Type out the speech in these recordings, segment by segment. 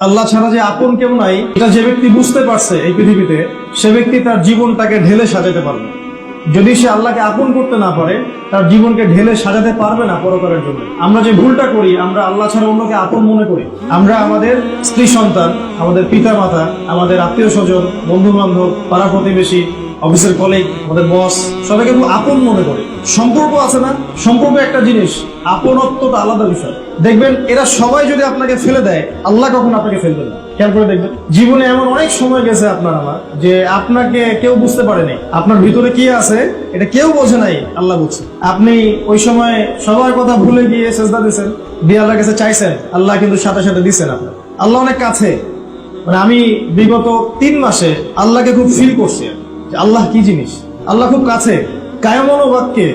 আল্লাহ ছাড়া যে আপন কেউ নাই এটা যে ব্যক্তি বুঝতে পারছে এই পৃথিবীতে, সে ব্যক্তি তার জীবনটাকে ঢেলে সাজাতে পারবে। যদি সে আল্লাহকে আপন করতে না পারে, তার জীবনকে ঢেলে সাজাতে পারবে না পরকালের জন্য। আমরা যে ভুলটা করি, আমরা আল্লাহ ছাড়া অন্যকে আপন মনে করি। আমরা আমাদের স্ত্রী সন্তান, আমাদের পিতা মাতা, আমাদের আত্মীয় স্বজন, বন্ধু বান্ধব, পাড়া প্রতিবেশী, অফিসের কলিগ, আমাদের বস, সবাইকে খুব আপন মনে করে। সম্পর্ক আছে না, সম্পর্ক একটা জিনিস, আপনত্বটা আলাদা বিষয়। দেখবেন এরা সবাই যদি আপনাকে ফেলে দেয়, আল্লাহ কখনো আপনাকে ফেলবে না। খেয়াল করে দেখবেন, জীবনে এমন অনেক সময় গেছে আপনার আমার, যে আপনাকে কেউ বুঝতে পারেনি, আপনার ভিতরে কি আছে এটা কেউ বোঝে নাই, আল্লাহ বুঝছে। আপনি ওই সময় সবার কথা ভুলে গিয়ে সেজদা দিয়েছেন, দিয়ে আল্লাহর কাছে চাইছেন, আল্লাহ কিন্তু সাথে সাথে দিচ্ছেন আপনার। আল্লাহ অনেক কাছে। মানে আমি বিগত 3 মাসে আল্লাহকে খুব ফিল করছি যে আল্লাহ কি জিনিস, আল্লাহ খুব কাছে। কায়মন বাক্যে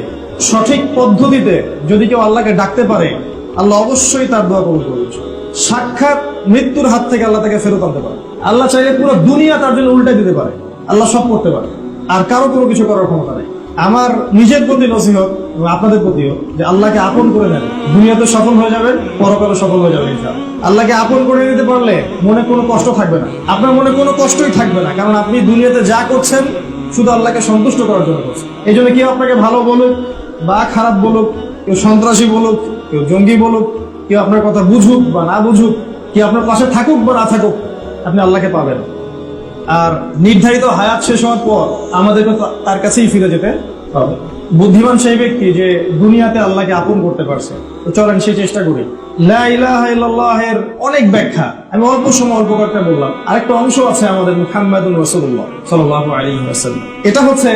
সঠিক পদ্ধতিতে যদি কেউ আল্লাহকে ডাকতে পারে, আল্লাহ অবশ্যই তার দোয়া কবুল করবে। সাক্ষাৎ মৃত্যুর হাত থেকে আল্লাহ তাকে ফেরত আনতে পারে। আল্লাহ চাইলে পুরো দুনিয়া তার জন্য উল্টে দিতে পারে। আল্লাহ সব করতে পারে, আর কারো কোনো কিছু করার ক্ষমতা নেই। আমার নিজের প্রতি নসিহত এবং আপনাদের প্রতিও, যে আল্লাহকে আপন করে নেন, দুনিয়াতে সফল হয়ে যাবেন, পরকালে সফল হয়ে যাবেন ইনশাআল্লাহ। আল্লাহকে আপন করে নিতে পারলে মনে কোনো কষ্ট থাকবে না, আপনার মনে কোনো কষ্টই থাকবে না, কারণ আপনি দুনিয়াতে যা করছেন শুধু আল্লাহকে সন্তুষ্ট করার জন্য করছেন। এই জন্য কেউ আপনাকে ভালো বলুক বা খারাপ বলুক, কেউ সন্ত্রাসী বলুক, কেউ জঙ্গি বলুক, কেউ আপনার কথা বুঝুক বা না বুঝুক, কেউ আপনার পাশে থাকুক বা না থাকুক, আপনি আল্লাহকে পাবেন। আর নির্ধারিত হায়াত শেষ হওয়ার পর আমাদেরকে তার কাছেই ফিরে যেতে হবে। বুদ্ধিমান সেই ব্যক্তি যে দুনিয়াতে আল্লাহকে আপন করতে পারছে। তো চলেন সেই চেষ্টা করি। লা ইলাহা ইল্লাল্লাহের অনেক ব্যাখ্যা আমি অল্প সময় অল্প কয়েকটা বললাম। আরেকটা অংশ আছে আমাদের মুহাম্মাদুর রাসূলুল্লাহ সাল্লাল্লাহু আলাইহি ওয়াসাল্লাম। এটা হচ্ছে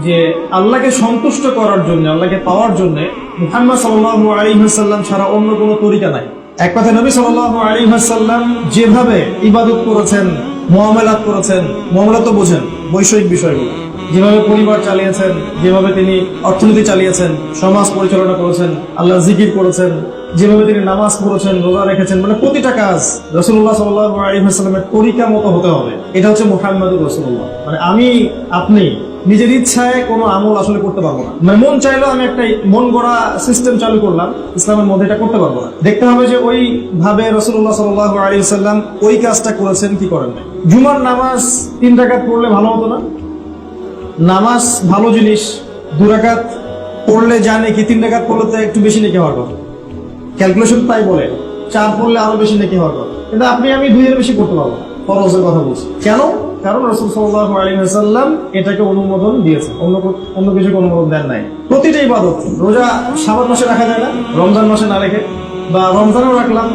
যে আল্লাহকে সন্তুষ্ট করার জন্য, আল্লাহকে পাওয়ার জন্য মুহাম্মদ সাল্লাল্লাহু আলাইহি ওয়াসাল্লাম ছাড়া অন্য কোনো তরিকা নাই। এক কথা, নবী সাল্লাল্লাহু আলাইহি ওয়াসাল্লাম যেভাবে ইবাদত করেছেন, মুআমালাত করেছেন, মুআমালাত তো বোঝেন, বৈষয়িক বিষয়গুলো, যেভাবে পরিবার চালিয়েছেন, যেভাবে তিনি অর্থনীতি চালিয়েছেন, সমাজ পরিচালনা করেছেন, আল্লাহ জিকির করেছেন, যেভাবে তিনি নামাজ পড়েছেন, রোজা রেখেছেন, মানে প্রতিটা কাজ রাসূলুল্লাহ সাল্লাল্লাহু আলাইহি ওয়াসাল্লামের তরিকা মতো হতে হবে। এটা হচ্ছে মুহাম্মাদুর রাসূলুল্লাহ। মানে আমি আপনি নিজের ইচ্ছায় কোনো আমল আসলে করতে পারবো না। মানে মন চাইলেও আমি একটা মন গড়া সিস্টেম চালু করলাম, ইসলামের মধ্যে এটা করতে পারবো না। দেখতে হবে যে ওই ভাবে রাসূলুল্লাহ সাল্লাল্লাহু আলাইহি ওয়াসাল্লাম ওই কাজটা করেছেন কি করেন নাই। জুমার নামাজ 3 রাকাত পড়লে ভালো হতো না? নামাজ ভালো জিনিস, 2 রাকাত পড়লে জানে কি 3 রাকাত পড়লে তো একটু বেশি নেকি হওয়ার কথা, ক্যালকুলেশন তাই বলে। 4 পড়লে আরো বেশি নেকি হওয়ার কথা, কিন্তু আপনি আমি 2 এর বেশি করতে পারবো না। ফরজের কথা বলছি কেন? কারণ রাসূল সাল্লাল্লাহু আলাইহি ওয়াসাল্লাম এটাকে অনুমোদন দিয়েছেন, অন্য কিছু অনুমোদন দেন নাই। প্রতিটা ইবাদত, রোজা শাবান মাসে রাখা যায় না, রমজান মাসে না রেখে, বা রমজানও রাখলাম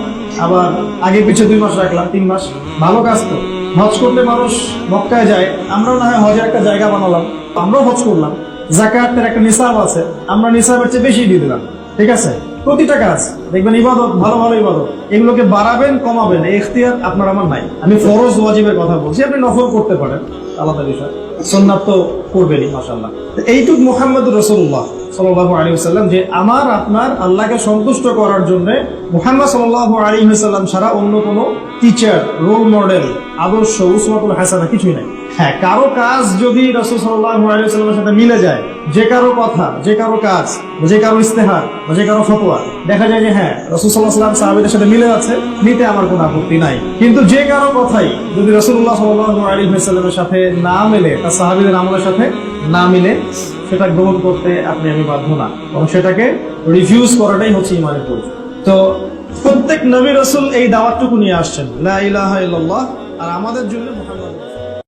আবার আগে পিছে 2 মাস রাখলাম, 3 মাস, ভালো কাজ তো। হজ করতে মানুষ মক্কায় যায়, আমরাও না হয় হজের একটা জায়গা বানালাম, আমরাও হজ করলাম। যাকাতের একটা নিসাব আছে, আমরা নিসাবের চেয়ে বেশি দিয়ে দিলাম, ঠিক আছে? প্রতিটা কাজ দেখবেন ইবাদত, ভালো ভালো ইবাদত, এগুলোকে বাড়াবেন কমাবেন এই ইখতিয়ার আপনার আমার নাই। আমি ফরজ ওয়াজিবের কথা বলছি, আপনি নফল করতে পারেন, আলাদা বিষয়, সুন্নাত তো করবেনই মাশাআল্লাহ। এইটুক মুহাম্মদুর রাসূলুল্লাহ সাল্লাল্লাহু আলাইহি ওয়াসাল্লাম, যে আমার আপনার আল্লাহকে সন্তুষ্ট করার জন্য মুহাম্মদ সাল্লাল্লাহু আলাইহি ওয়াসাল্লাম ছাড়া অন্য কোনো টিচার, রোল মডেল, আদর্শ, উসওয়াতুল হাসানা কিছুই নাই। হ্যাঁ, কারো কাজ যদি রাসূল সাল্লাল্লাহু আলাইহি ওয়াসাল্লামের সাথে মিলে যায়, যে কারো কথা, যে কারো কাজ, যে কারো ইস্তেহার, যে কারো ফতোয়া, দেখা যায় যে হ্যাঁ রাসূল সাল্লাল্লাহু আলাইহি ওয়াসাল্লাম সাহাবীদের সাথে মিলে আছে, নিতে আমার কোনো আপত্তি নাই। কিন্তু যে কারো কথাই যদি রাসূলুল্লাহ সাল্লাল্লাহু আলাইহি ওয়াসাল্লামের সাথে না মিলে, তার সাহাবীদের আমলের সাথে না মিলে, সেটা গ্রহণ করতে আপনি আমি বাধ্য না, এবং সেটাকে রিফিউজ করাটাই হচ্ছে ঈমানের পরিচয়। তো প্রত্যেক নবী রাসূল এই দাওয়াতটুকু নিয়ে আসছেন, লা ইলাহা ইল্লাল্লাহ, আর আমাদের জন্য মুহাম্মদ।